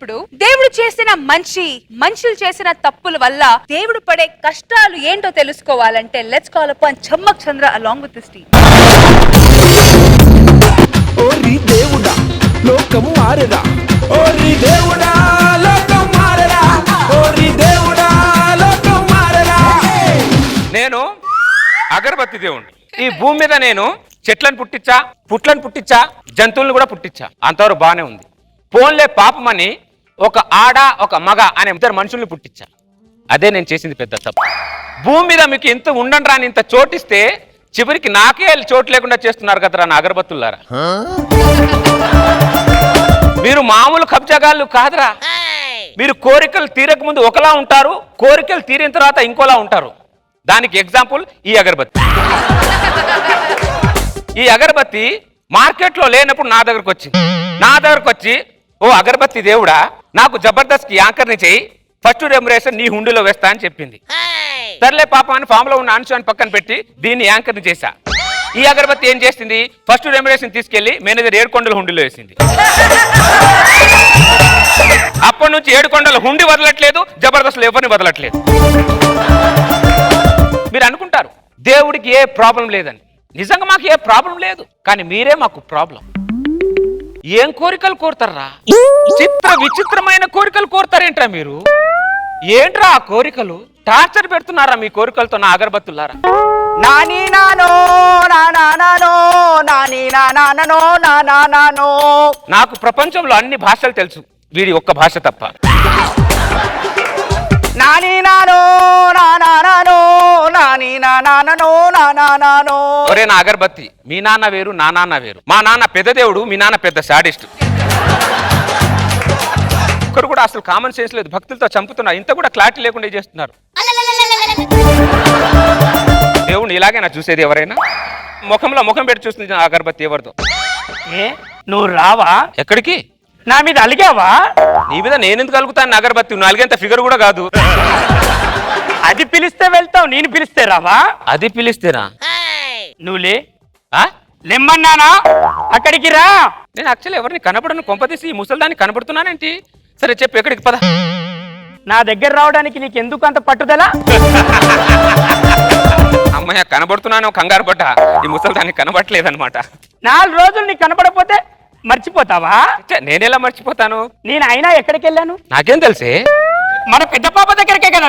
ఇప్పుడు దేవుడు చేసిన మనుషులు చేసిన తప్పుల వల్ల దేవుడు పడే కష్టాలు ఏంటో తెలుసుకోవాలంటే let's call upon Chammak Chandra along with this team. ఓరి దేవుడా లోకం మారరా, ఓరి దేవుడా లోకం మారరా, ఓరి దేవుడా లోకం మారరా. నేను అగరబత్తి దేవుణ్ణి. ఈ భూమి మీద నేను చెట్లను పుట్టించా, పుట్లను పుట్టించా, జంతువులను కూడా పుట్టించా. అంతవరకు బాగానే ఉంది. పోన్లే పాపమని ఒక ఆడ ఒక మగ అనే ఇద్దరు మనుషుల్ని పుట్టించా. అదే నేను చేసింది పెద్ద తప్పు. భూమి మీద మీకు ఇంత ఉండండి రాని ఇంత చోటిస్తే చివరికి నాకే చోటు లేకుండా చేస్తున్నారు కదరా నా అగరబత్తులారా. మీరు మామూలు కబ్జాగాళ్ళు కాదురా. మీరు కోరికలు తీరక ముందు ఒకలా ఉంటారు, కోరికలు తీరిన తర్వాత ఇంకోలా ఉంటారు. దానికి ఎగ్జాంపుల్ ఈ అగరబత్తి. ఈ అగరబత్తి మార్కెట్లో లేనప్పుడు నా దగ్గరకు వచ్చి ఓ అగరబత్తి దేవుడా నాకు జబర్దస్త్ యాంకర్ని చేయి, ఫస్ట్ రెమ్యునరేషన్ నీ హుండీలో వేస్తా అని చెప్పింది. సర్లే పాపం అని ఫామ్ లో ఉన్న అంశాన్ని పక్కన పెట్టి దీన్ని యాంకర్ని చేశా. ఈ అగరబత్తి ఏం చేసింది, ఫస్ట్ రెమ్యునరేషన్ తీసుకెళ్లి మేనేజర్ 7 కొండల హుండీలో వేసింది. అప్పటి నుంచి 7 కొండల హుండీ వదలట్లేదు, జబర్దస్త్ ఎవరిని వదలట్లేదు. మీరు అనుకుంటారు దేవుడికి ఏ ప్రాబ్లం లేదని. నిజంగా మాకు ఏ ప్రాబ్లం లేదు, కానీ మీరే మాకు ప్రాబ్లం. ఏం కోరికలు కోరుతారా? విచిత్రమైన కోరికలు కోరుతారేంట్రా మీరు? ఏంట్రా ఆ కోరికలు? టార్చర్ పెడుతున్నారా మీ కోరికలతో నా అగరబత్తులారా? నాని నానో నానో నాని నానో నానో. నాకు ప్రపంచంలో అన్ని భాషలు తెలుసు, వీడి ఒక్క భాష తప్ప. నాని నానో నానో నాని నానో నానో. ఒరే నా అగరబత్తి, మీ నాన్న వేరు నా నాన్న వేరు. మా నాన్న పెద్ద దేవుడు, మీ నాన్న పెద్ద శాడిస్ట్. ఒక్కరు కూడా అసలు కామన్ సెన్స్ లేదు, భక్తులతో చంపుతున్నారు. ఇంత కూడా క్లారిటీ లేకుండా చేస్తున్నారు. దేవుడిని ఇలాగే నా చూసేది ఎవరైనా? ముఖంలో ముఖం పెట్టి చూస్తుంది అగరబత్తి ఎవరితో. ఏ నువ్వు రావా? ఎక్కడికి? నా మీద అలిగావా? నీ మీద నేనెందుకు కలుగుతాను అగరబత్తి? నువ్వు అలిగేంత ఫిగర్ కూడా కాదు. అది పిలిస్తే వెళ్తావు, నేను పిలిస్తే రావా? అది పిలిస్తేనా? నువ్వులే ఆ? లెమ్మన్నానా, అక్కడికి రా. నేను యాక్చువల్లీ ఎవరిని కనపడను, కొంపదీసి ఈ ముసలిదాన్ని కనపడుతున్నానేంటి? సరే చెప్పు, ఎక్కడికి పద. నా దగ్గర రావడానికి నీకు ఎందుకు అంత పట్టుదల? అమ్మయ్య కనబడుతున్నాను, కంగారు పడ్డా. ఈ ముసలిదాన్ని కనబడట్లేదనమాట. 4 రోజులు నీకు కనపడకపోతే మర్చిపోతావా? నేనెలా మర్చిపోతాను? నేను అయినా ఎక్కడికి వెళ్ళాను నాకేం తెలిసే? మన పెద్ద పాప దగ్గరికే కదా.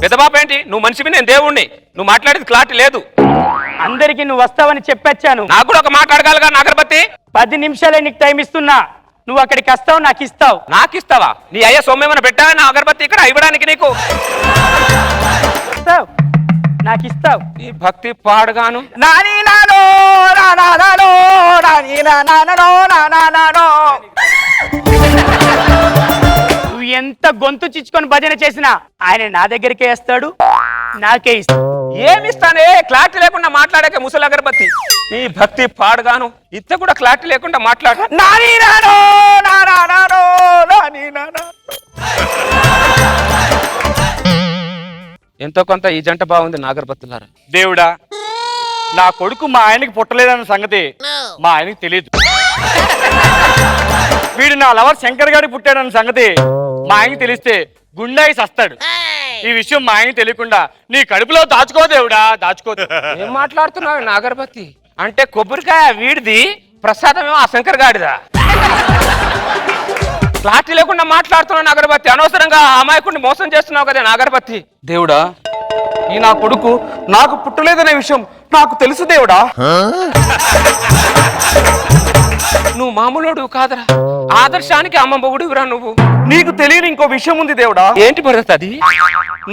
పెద్ద పాప ఏంటి? నువ్వు మనిషివి, నేను దేవుణ్ణి. నువ్వు మాట్లాడేది క్లారిటీ లేదు. అందరికి నువ్వు వస్తావని చెప్పొచ్చాను. నాకు కూడా ఒక మాట అడగాలిగా నా అగరబత్తి. 10 నిమిషాలే నీకు టైం ఇస్తున్నా. నువ్వు అక్కడికి వస్తావు, నాకు ఇస్తావు. నాకు ఇస్తావా? నీ అయ్యా సొమ్మేమన్నా పెట్టా నా అగరబత్తి ఇక్కడ ఇవ్వడానికి నీకు? ఇస్తావు, నాకు ఇస్తావు. ఈ భక్తి పాడగాను. నాని నానో నానో నాని నానో నానో. నువ్వు ఎంత గొంతు చిచ్చుకొని భజన చేసినా ఆయన నా దగ్గరికే వస్తాడు, నాకే ఇస్తాడు. ఏమిస్తానే? క్లారిటీ లేకుండా మాట్లాడాక ముసలి అగరబత్తి. నీ భక్తి పాడగాను. ఇత్త కూడా క్లారిటీ లేకుండా మాట్లాడు. నాని నానో నానో నాని నానో. ఎంతో కొంత ఈ జంట బాగుంది నా అగరబత్తులారా. దేవుడా, నా కొడుకు మా ఆయనకి పుట్టలేదన్న సంగతి మా ఆయనకి తెలియదు. వీడు నా లవర్ శంకర్ గారికి పుట్టాడన్న సంగతి మా ఆయనకి తెలిస్తే గుండాయి సస్తాడు. ఈ విషయం మా ఆయనకి తెలియకుండా నీ కడుపులో దాచుకో దేవుడా, దాచుకో. ఏం మాట్లాడుతున్నావు నా అగరబత్తి? అంటే కొబ్బరికాయ వీడిది, ప్రసాదమేమో ఆ శంకర్ గాడిదా? క్లారిటీ లేకుండా మాట్లాడుతున్నావు అగరబత్తి. అనవసరంగా ఆ అమాయకుడిని మోసం చేస్తున్నావు కదా నా అగరబత్తి. దేవుడా, ఈ నా కొడుకు నాకు పుట్టలేదనే విషయం నాకు తెలుసు దేవుడా. నువ్వు మామూలుడు కాదరా, ఆదర్శానికి అమ్మ మొగుడురా నువ్వు. నీకు తెలియని ఇంకో విషయం ఉంది దేవుడా. ఏంటి భరత్ అది?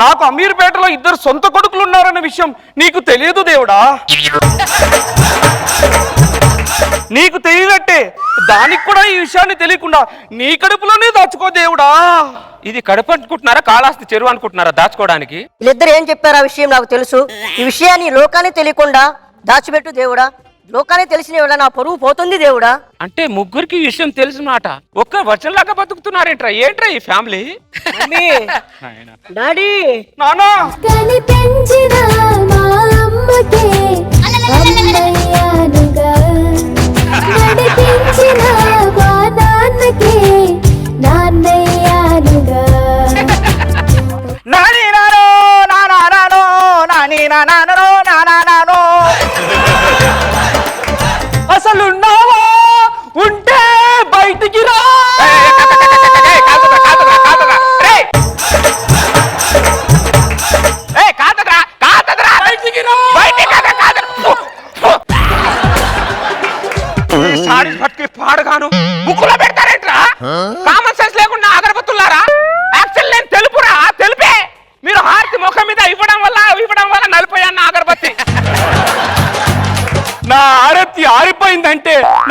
నాకు అమీర్పేటలో 2 సొంత కొడుకులు ఉన్నారన్న విషయం నీకు తెలియదు దేవుడా. నీకు తెలియనట్టే దానికి కూడా ఈ విషయాన్ని తెలియకుండా నీ కడుపులోనే దాచుకో దేవుడా. ఇది కడుపు అనుకుంటున్నారా, కాళాస్తి చెరువు అనుకుంటున్నారా దాచుకోవడానికి? వీళ్ళిద్దరు ఏం చెప్పారు ఆ విషయం నాకు తెలుసు. ఈ విషయాన్ని లోకానికి తెలియకుండా దాచిపెట్టు దేవుడా. లోకానికి తెలిసిన ఎవడ నా పరువు పోతుంది దేవుడా. అంటే ముగ్గురికి ఈ విషయం తెలిసిన మాట ఒక్క వర్షంలాగా బతుకుతున్నారేంట్రా? ఏంట్రా ఈ ఫ్యామిలీ? డాడీ నానా కనిపించిన మా అమ్మకే అమ్మయ్యానుగా నడిపించిన మా నాన్న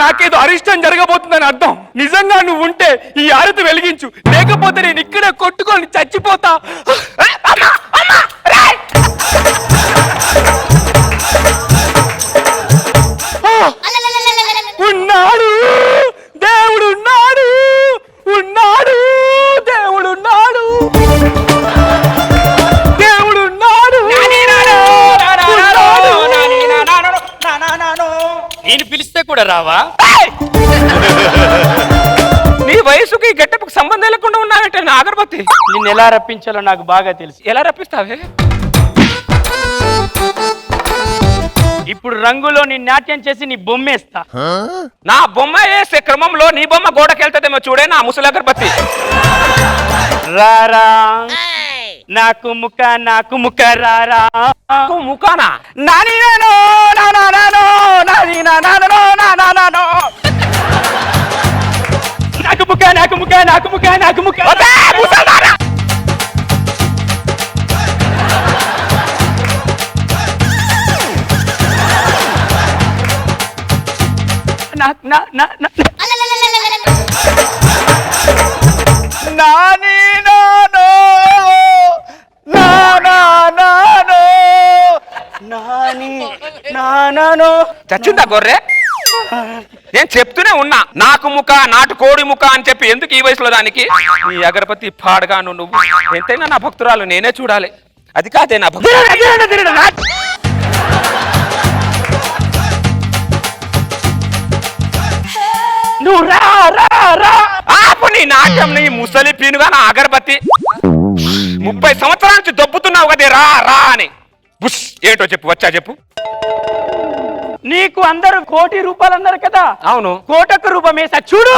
నాకేదో అరిష్టం జరగబోతుందని అర్థం. నిజంగా నువ్వు ఉంటే ఈ ఆరతి వెలిగించు, లేకపోతే నేను ఇక్కడే కొట్టుకొని చచ్చిపోతా. ఉన్నాడు దేవుడు, ఉన్నాడు ఉన్నాడు దేవుడు, ఉన్నాడు దేవుడు, ఉన్నాడు. నేను పిలిస్తే కూడా రావా? నీ వయసుకి గెట్టపుకి సంబంధం లేకుండా ఉన్నానంటే నా అగరబత్తి. నిన్ను ఎలా రప్పించాలో నాకు బాగా తెలుసు. ఎలా రప్పిస్తావే? ఇప్పుడు రంగులో నీ నాట్యం చేసి నీ బొమ్మేస్తా. నా బొమ్మ వేసే క్రమంలో నీ బొమ్మ గోడకెళ్తదేమో చూడే నా ముసలి అగరబత్తి. రారా నాకు ముక్క, నాకు ముక్క రారా. ముఖానా? నాని నానో నానా నానో నాని నానో నానా నానో. నాకు ముక్క, నాకు ముక్క, నాకు ముక్క, నాకు ముక్క. నాని నానో నానా నానో నాని నానో. చచ్చిందా గొర్రె? నేను చెప్తూనే ఉన్నా నాకు ముఖ, నాటు కోడి ముఖ అని చెప్పి ఎందుకు ఈ వయసులో దానికి? నీ అగరబత్తి పాడగాను నువ్వు. ఎంతైనా నా భక్తురాలు, నేనే చూడాలి. అది కాదే నా భక్తురాలు. నువ్వు రా రా రా. ఆపు నీ నాట్యం, నీ ముసలి పీనుగా నా అగరబత్తి. 30 సంవత్సరాల నుంచి దొబ్బుతున్నావు కదే రా రా అని. బుష్ ఏంటో చెప్పు, వచ్చా చెప్పు. నీకు అందరూ 1 కోటి రూపాయలు అన్నారు కదా? అవును. 1 కోటి రూపాయలు వేసా చూడు.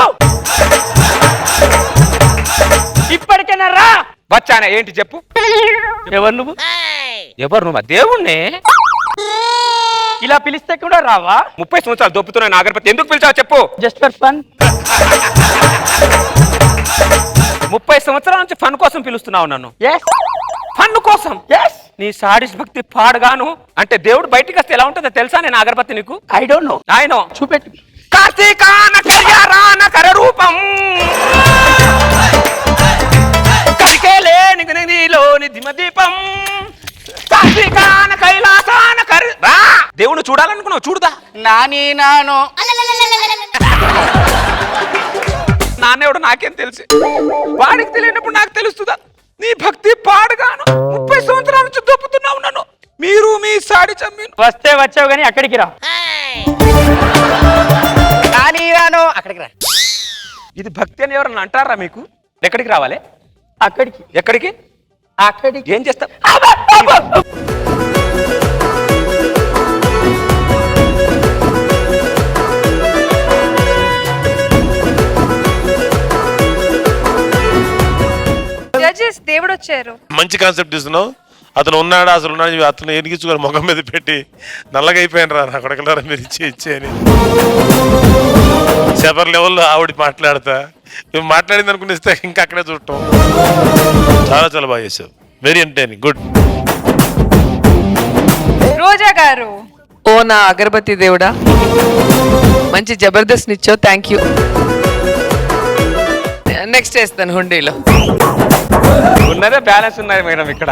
ఇప్పటికైనా రా. వచ్చానే, ఏంటి చెప్పు. ఎవరు నువ్వు? ఎవరు నువ్వు? దేవుణ్ణే. ఇలా పిలిస్తే కూడా రావా? 30 సంవత్సరాలు దొబ్బుతున్నా నా అగరబత్తి. ఎందుకు పిలిచావు చెప్పు. Just for fun. 30 సంవత్సరాల నుంచి ఫన్ కోసం పిలుస్తున్నావు నన్ను. ఎస్ ఫన్ కోసం. ఎస్. నీ సాడిస్ భక్తి పాడగాను అంటే దేవుడు బయటికి వస్తే ఎలా ఉంటుందో తెలుసా? నేను అగరబత్తి నీకు. I don't know. ఆయన చూపెట్టు. కార్తీకాన కళ్యాణ కర రూపం కరికేలేని నీలోని దిమదీపం కార్తీకాన కైలాసాన కరి రా. దేవుడు చూడాలనుకున్నావు, చూడుదా. నాని నానో నాన్నేవాడు నాకేం తెలుసు? వాడికి తెలియనప్పుడు నాకు తెలుస్తుందా? నీ భక్తి పాడగాను 30 సంవత్సరాల నుంచి దొప్పుతున్నావు నన్ను. మీరు మీ సాడి చమ్మి వస్తే వచ్చావు కానీ అక్కడికి రా. నాని నానో అక్కడికి రా. ఇది భక్తి అని ఎవరన్నా అంటారా మీకు? ఎక్కడికి రావాలి? అక్కడికి. ఎక్కడికి? అక్కడికి. ఏం చేస్తా? జడ్జెస్, దేవుడు వచ్చారు. మంచి కాన్సెప్ట్ ఇస్తున్నావు. అతను ఉన్నాడు, అసలు ఉన్నాడు, అతను ఎనిగించుకొని ముఖం మీద పెట్టి నల్లగా అయిపోయాను రా నా కొడకలారా మీరు ఇచ్చే అని సెపర్ లెవెల్లో ఆవిడ మాట్లాడతా. మేము మాట్లాడింది అనుకునిస్తే ఇంకా అక్కడే చూడటం. చాలా చాలా బాగా చేసావు. Very entertaining. గుడ్. రోజా గారు. ఓ నా అగరబత్తి దేవుడా, మంచి జబర్దస్త్ నిచ్చావు, థ్యాంక్ యూ. నెక్స్ట్ వేస్తాను హుండీలో. ఉన్నదే బ్యాలెన్స్ ఉన్నది మేడం ఇక్కడ.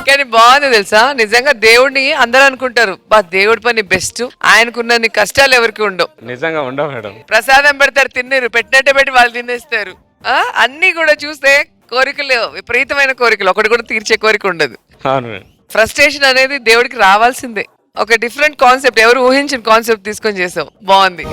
కానీ బాగుంది తెలుసా, నిజంగా దేవుడిని అందరూ అనుకుంటారు బా దేవుడి పని బెస్ట్, ఆయనకున్న కష్టాలు ఎవరికి ఉండవు. నిజంగా ఉండవు మేడం. ప్రసాదం పెడతారు, తిన్నారు, పెట్టినట్టే పెట్టి వాళ్ళు తినేస్తారు. అన్ని కూడా చూస్తే కోరికలు, విపరీతమైన కోరికలు, ఒకటి కూడా తీర్చే కోరిక ఉండదు. అవును. ఫ్రస్ట్రేషన్ అనేది దేవుడికి రావాల్సిందే. ఒక డిఫరెంట్ కాన్సెప్ట్, ఎవరు ఊహించిన కాన్సెప్ట్ తీసుకొని చేసావు, బాగుంది.